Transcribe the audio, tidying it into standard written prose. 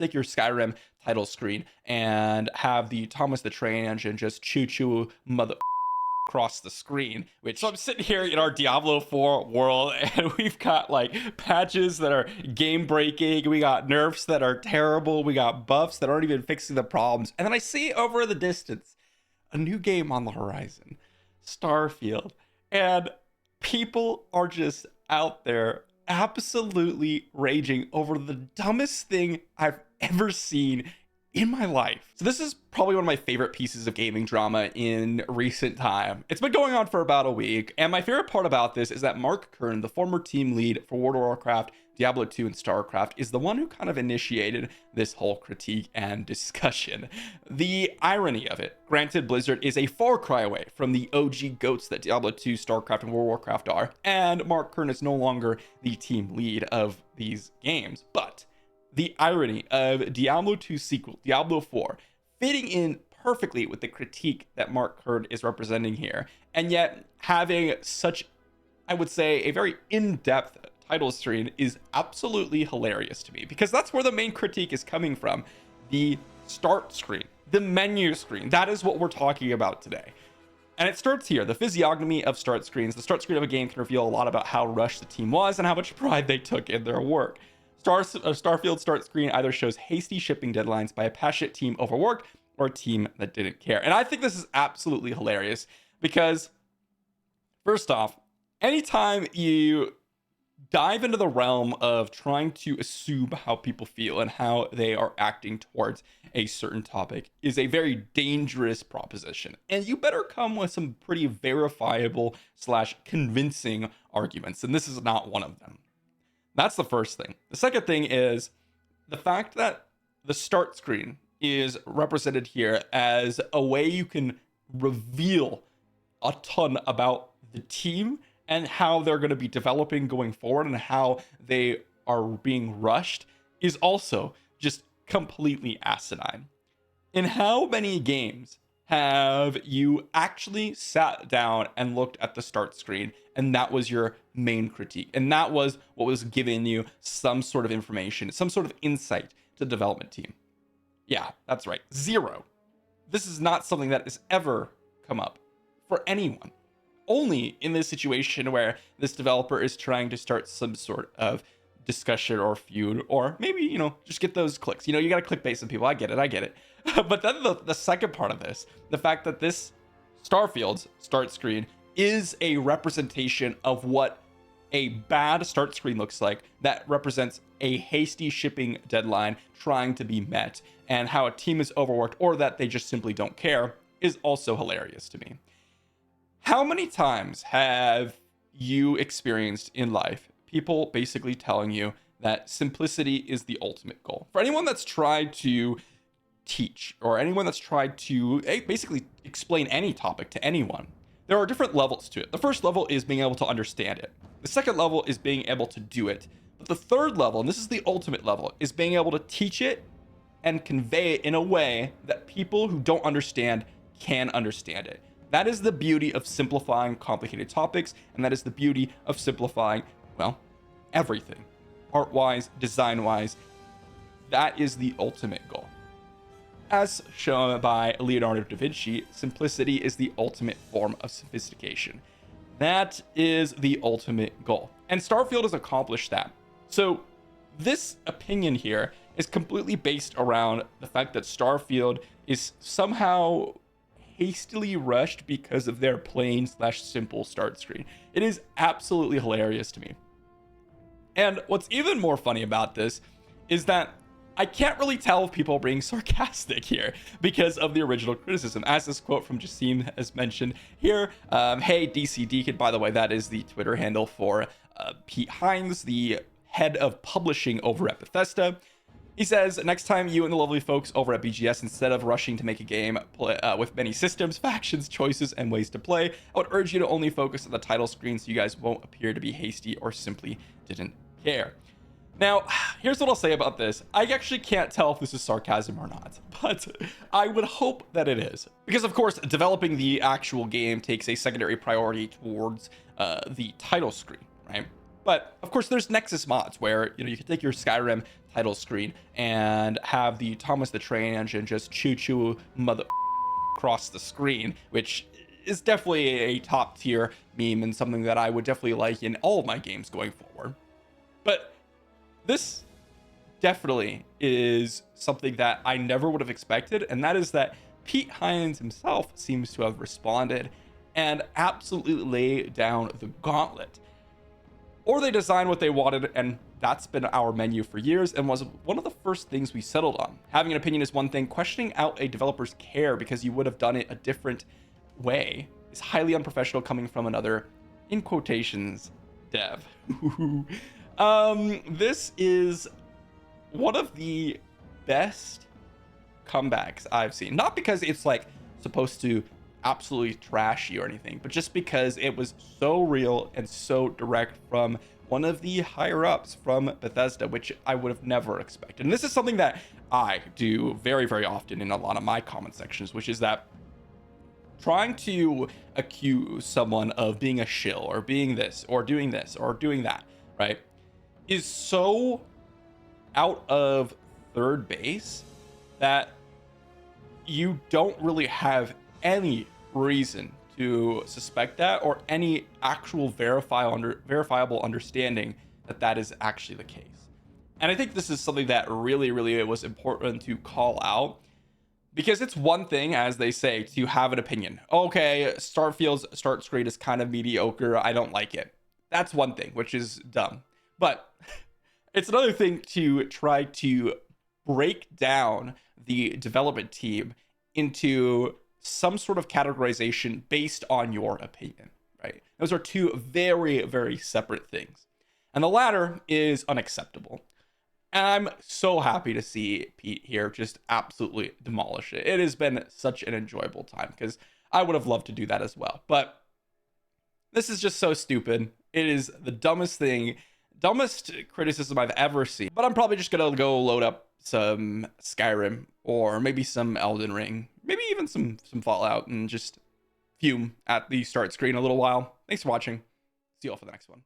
take your Skyrim title screen and have the Thomas the Train Engine just choo mother across the screen. Which, so I'm sitting here in our Diablo 4 world, and we've got like patches that are game breaking, we got nerfs that are terrible, we got buffs that aren't even fixing the problems, and then I see over the distance a new game on the horizon, Starfield, and people are just out there absolutely raging over the dumbest thing I've ever seen in my life. So this is probably one of my favorite pieces of gaming drama in recent time. It's been going on for about a week, and my favorite part about this is that Mark Kern, the former team lead for World of Warcraft, Diablo 2, and StarCraft, is the one who kind of initiated this whole critique and discussion. The irony of it, granted, Blizzard is a far cry away from the OG GOATs that Diablo 2, StarCraft, and World of Warcraft are, and Mark Kern is no longer the team lead of these games, but the irony of Diablo 2 sequel, Diablo 4, fitting in perfectly with the critique that Mark Kern is representing here, and yet having such, I would say, a very in-depth title screen is absolutely hilarious to me, because that's where the main critique is coming from. The start screen, the menu screen, that is what we're talking about today. And it starts here. The physiognomy of start screens. The start screen of a game can reveal a lot about how rushed the team was and how much pride they took in their work. Starfield start screen either shows hasty shipping deadlines by a passionate team overworked or a team that didn't care. And I think this is absolutely hilarious because, first off, anytime you dive into the realm of trying to assume how people feel and how they are acting towards a certain topic is a very dangerous proposition. And you better come with some pretty verifiable / convincing arguments. And this is not one of them. That's the first thing. The second thing is the fact that the start screen is represented here as a way you can reveal a ton about the team and how they're going to be developing going forward and how they are being rushed is also just completely asinine. In how many games have you actually sat down and looked at the start screen and that was your main critique, and that was what was giving you some sort of information, some sort of insight to the development team? Yeah, that's right, zero. This is not something that has ever come up for anyone. Only in this situation where this developer is trying to start some sort of discussion or feud, or maybe, just get those clicks. You got to clickbait some people. I get it. But then the second part of this, the fact that this Starfield's start screen is a representation of what a bad start screen looks like, that represents a hasty shipping deadline trying to be met, and how a team is overworked or that they just simply don't care, is also hilarious to me. How many times have you experienced in life people basically telling you that simplicity is the ultimate goal? For anyone that's tried to teach, or anyone that's tried to basically explain any topic to anyone, there are different levels to it. The first level is being able to understand it. The second level is being able to do it. But the third level, and this is the ultimate level, is being able to teach it and convey it in a way that people who don't understand can understand it. That is the beauty of simplifying complicated topics, and that is the beauty of simplifying, well, everything. Art-wise, design-wise, that is the ultimate goal. As shown by Leonardo da Vinci, simplicity is the ultimate form of sophistication. That is the ultimate goal. And Starfield has accomplished that. So this opinion here is completely based around the fact that Starfield is somehow hastily rushed because of their plain / simple start screen. It is absolutely hilarious to me. And what's even more funny about this is that I can't really tell if people are being sarcastic here because of the original criticism. As this quote from Jassim has mentioned here, hey, DC Deacon, by the way, that is the Twitter handle for Pete Hines, the head of publishing over at Bethesda. He says, next time you and the lovely folks over at BGS, instead of rushing to make a game with many systems, factions, choices, and ways to play, I would urge you to only focus on the title screen so you guys won't appear to be hasty or simply didn't care. Now, here's what I'll say about this. I actually can't tell if this is sarcasm or not, but I would hope that it is. Because, of course, developing the actual game takes a secondary priority towards the title screen, right? But of course, there's Nexus mods where you can take your Skyrim title screen and have the Thomas the Train Engine just choo mother across the screen, which is definitely a top tier meme and something that I would definitely like in all of my games going forward. But this definitely is something that I never would have expected, and that is that Pete Hines himself seems to have responded and absolutely laid down the gauntlet. Or they designed what they wanted, and that's been our menu for years and was one of the first things we settled on. Having an opinion is one thing, questioning out a developer's care because you would have done it a different way is highly unprofessional coming from another, in quotations, dev. This is one of the best comebacks I've seen. Not because it's like supposed to absolutely trash you or anything, but just because it was so real and so direct from one of the higher ups from Bethesda, which I would have never expected. And this is something that I do very, very often in a lot of my comment sections, which is that trying to accuse someone of being a shill or being this or doing that, right, is so out of third base that you don't really have any reason to suspect that or any actual verifiable understanding that that is actually the case. And I think this is something that really, really was important to call out, because it's one thing, as they say, to have an opinion. Okay, Starfield's start screen is kind of mediocre. I don't like it. That's one thing, which is dumb. But it's another thing to try to break down the development team into some sort of categorization based on your opinion, right? Those are two very, very separate things. And the latter is unacceptable. And I'm so happy to see Pete here just absolutely demolish it. It has been such an enjoyable time because I would have loved to do that as well. But this is just so stupid. It is the dumbest criticism I've ever seen. But I'm probably just going to go load up some Skyrim or maybe some Elden Ring, maybe even some Fallout, and just fume at the start screen a little while. Thanks for watching. See you all for the next one.